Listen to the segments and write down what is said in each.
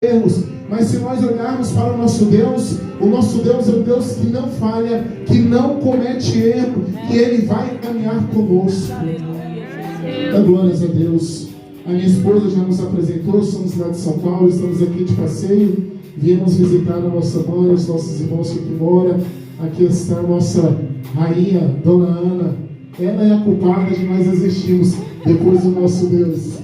erros, mas se nós olharmos para o nosso Deus é um Deus que não falha, que não comete erro, que Ele vai caminhar conosco. Glórias a Deus. A minha esposa já nos apresentou, somos lá de São Paulo, estamos aqui de passeio, viemos visitar a nossa mãe, os nossos irmãos que aqui moram. Aqui está a nossa rainha, Dona Ana. Ela é a culpada de nós existirmos depois do nosso Deus.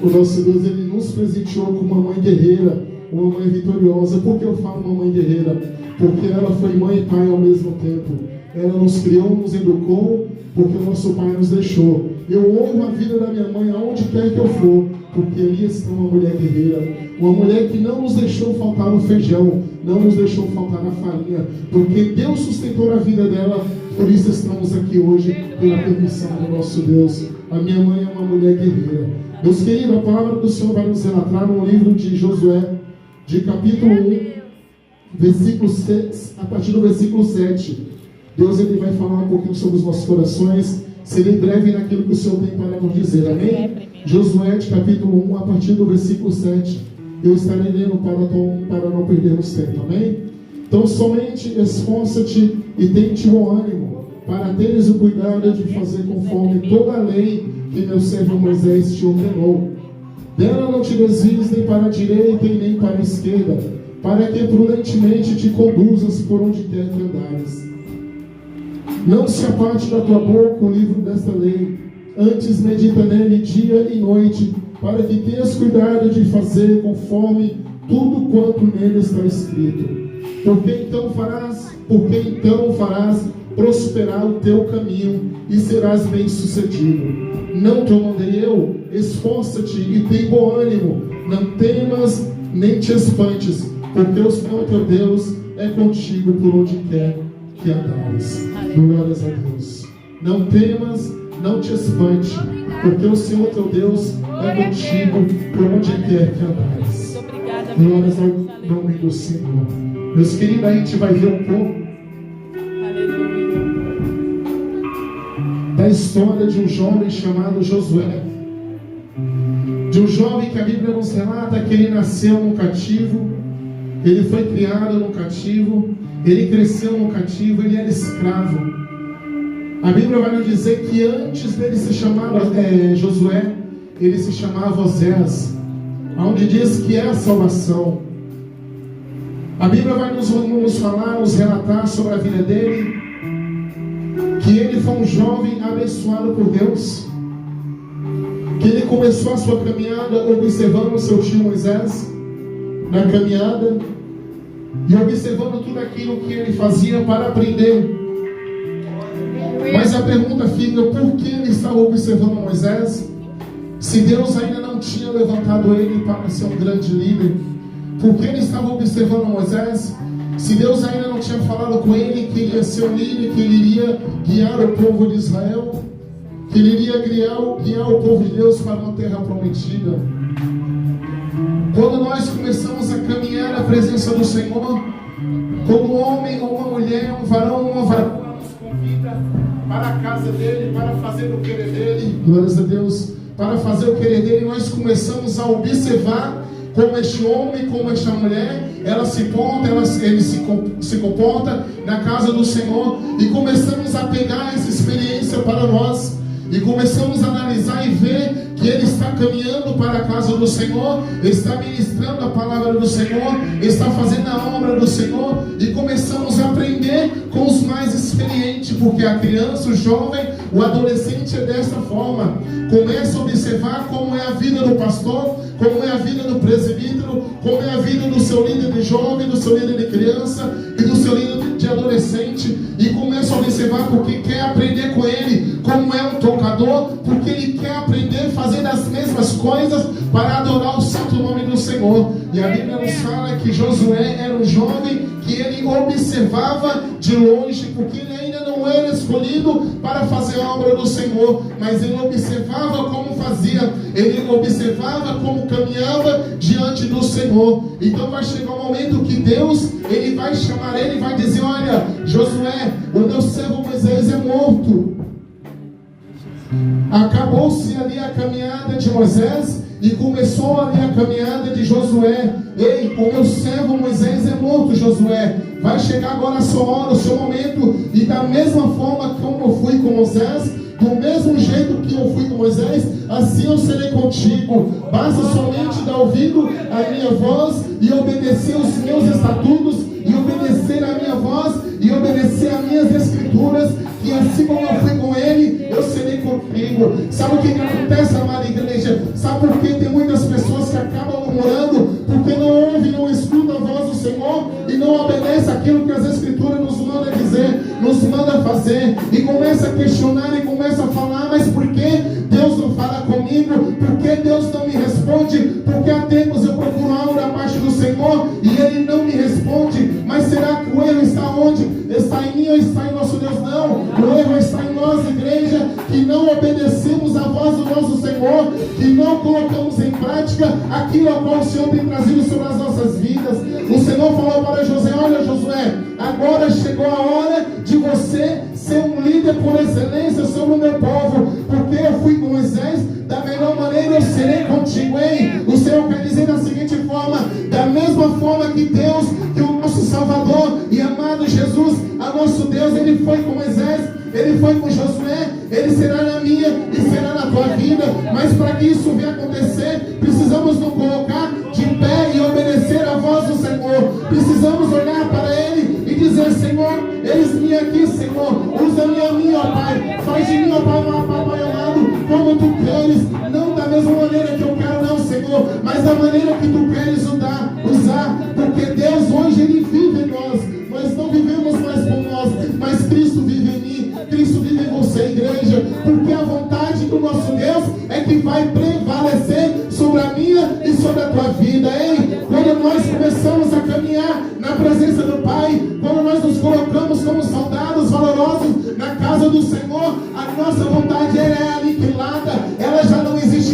O nosso Deus, Ele nos presenteou com uma mãe guerreira, uma mãe vitoriosa. Por que eu falo uma mãe guerreira? Porque ela foi mãe e pai ao mesmo tempo. Ela nos criou, nos educou, porque o nosso pai nos deixou. Eu honro a vida da minha mãe aonde quer que eu for, porque ali está uma mulher guerreira, uma mulher que não nos deixou faltar no feijão, não nos deixou faltar na farinha, porque Deus sustentou a vida dela. Por isso estamos aqui hoje, pela permissão do nosso Deus. A minha mãe é uma mulher guerreira. Meus queridos, a palavra do Senhor vai nos relatar no livro de Josué, de capítulo 1, versículo 6, a partir do versículo 7. Deus, Ele vai falar um pouquinho sobre os nossos corações, serei breve naquilo que o Senhor tem para nos dizer, amém? Josué, de capítulo 1, a partir do versículo 7. Eu estarei lendo para não perdermos tempo, amém? Então, somente esforça-te e tem-te bom ânimo, para teres o cuidado de fazer conforme toda a lei que meu servo Moisés te ordenou. Dela não te desvies nem para a direita e nem para a esquerda, para que prudentemente te conduzas por onde quer que andares. Não se aparte da tua boca o livro desta lei, antes medita nele dia e noite, para que tenhas cuidado de fazer conforme tudo quanto nele está escrito. Porque então farás prosperar o teu caminho e serás bem-sucedido. Não te mandei eu? Esforça-te e tem bom ânimo, não temas nem te espantes, porque o Senhor teu Deus é contigo por onde quer que andares. Glórias a Deus. Não temas, não te espante, porque o Senhor teu Deus é contigo por onde quer que andares. Glórias ao nome do Senhor. Meus queridos, a gente vai ver um pouco da história de um jovem chamado Josué. De um jovem que a Bíblia nos relata que ele nasceu no cativo, ele foi criado no cativo, ele cresceu no cativo, ele era escravo. A Bíblia vai nos dizer que antes dele se chamar Josué, ele se chamava Osés, onde diz que é a salvação. A Bíblia vai nos falar, nos relatar sobre a vida dele, que ele foi um jovem abençoado por Deus, que ele começou a sua caminhada observando o seu tio Moisés na caminhada e observando tudo aquilo que ele fazia para aprender. Mas a pergunta fica: por que ele estava observando Moisés, se Deus ainda não tinha levantado ele para ser um grande líder? Por que ele estava observando Moisés, se Deus ainda não tinha falado com ele que ele ia ser um líder, que ele iria guiar o povo de Israel, que ele iria guiar o povo de Deus para uma terra prometida? Quando nós começamos a caminhar na presença do Senhor, como um homem ou uma mulher, um varão ou uma varona nos convida para a casa dele, para fazer o querer dele, glórias a Deus, para fazer o querer dele, nós começamos a observar como este homem, como esta mulher, ele se comporta na casa do Senhor, e começamos a pegar essa experiência para nós, e começamos a analisar e ver que ele está caminhando para a casa do Senhor, está ministrando a palavra do Senhor, está fazendo a obra do Senhor, e começamos a aprender com os mais experientes, porque a criança, o jovem, o adolescente é desta forma. Começa a observar como é a vida do pastor, como é a vida do presbítero, como é a vida do seu líder de jovem, do seu líder de criança e do seu líder de adolescente, e começa a observar porque quer aprender com ele como é um tocador, porque ele quer aprender fazendo as mesmas coisas para adorar o santo nome do Senhor. E a Bíblia nos fala que Josué era um jovem que ele observava de longe, porque ele ainda não era escolhido para fazer a obra do Senhor, mas ele observava como fazia, ele observava como caminhava diante do Senhor. Então vai chegar um momento que Deus, ele vai chamar ele, vai dizer: olha, Josué, o meu servo Moisés é morto. Acabou-se ali a caminhada de Moisés, e começou ali a caminhada de Josué. Ei, o meu servo Moisés é morto, Josué. Vai chegar agora a sua hora, o seu momento. E da mesma forma como eu fui com Moisés, do mesmo jeito que eu fui com Moisés, assim eu serei contigo. Basta somente dar ouvido à minha voz e obedecer os meus estatutos, e obedecer a minha voz e obedecer as minhas escrituras, que assim como eu fui com ele, eu serei contigo. Sabe o que acontece, amada igreja? Sabe por que tem muitas pessoas que acabam murmurando? Porque não ouvem, não escutam a voz do Senhor e não obedecem aquilo que as escrituras nos mandam dizer, nos mandam fazer, e começa a questionar e começa a falar: mas por que Deus não fala comigo? Por que Deus não me responde? Porque há tempos eu procuro algo da parte do Senhor e Ele não me responde. Mas será que o erro está onde? Está em mim ou está em nosso Deus? Não, o erro está em nós, igreja, que não obedecemos a voz do nosso Senhor, que não colocamos em prática aquilo a qual o Senhor tem trazido sobre as nossas vidas. O Senhor falou para Josué: olha, Josué, agora chegou a hora de você ser um líder por excelência sobre o meu povo, porque eu fui com Moisés, da melhor maneira eu serei contigo. Hein? O Senhor quer dizer da seguinte forma: da mesma forma que Deus, que o nosso Salvador e amado Jesus, a nosso Deus, Ele foi com Moisés, Ele foi com Josué, Ele será na minha e será na tua vida. Mas para que isso venha acontecer, precisamos nos colocar de pé e obedecer a voz do Senhor. Precisamos olhar para Ele e dizer: Senhor, eis-me aqui, Senhor, usa-me a mim, ó Pai, faz de mim, ó Pai amado, como Tu queres, não da mesma maneira que eu quero, não, Senhor, mas da maneira que Tu queres usar, porque Deus hoje Ele vive em nós. Nós não vivemos mais por nós, mas Cristo vive em mim, Cristo vive em você, igreja, porque a vontade do nosso Deus é que vai prevalecer sobre a minha e sobre a tua vida. Hein? Quando nós começamos a caminhar na presença do Pai, quando nós nos colocamos como salvadores,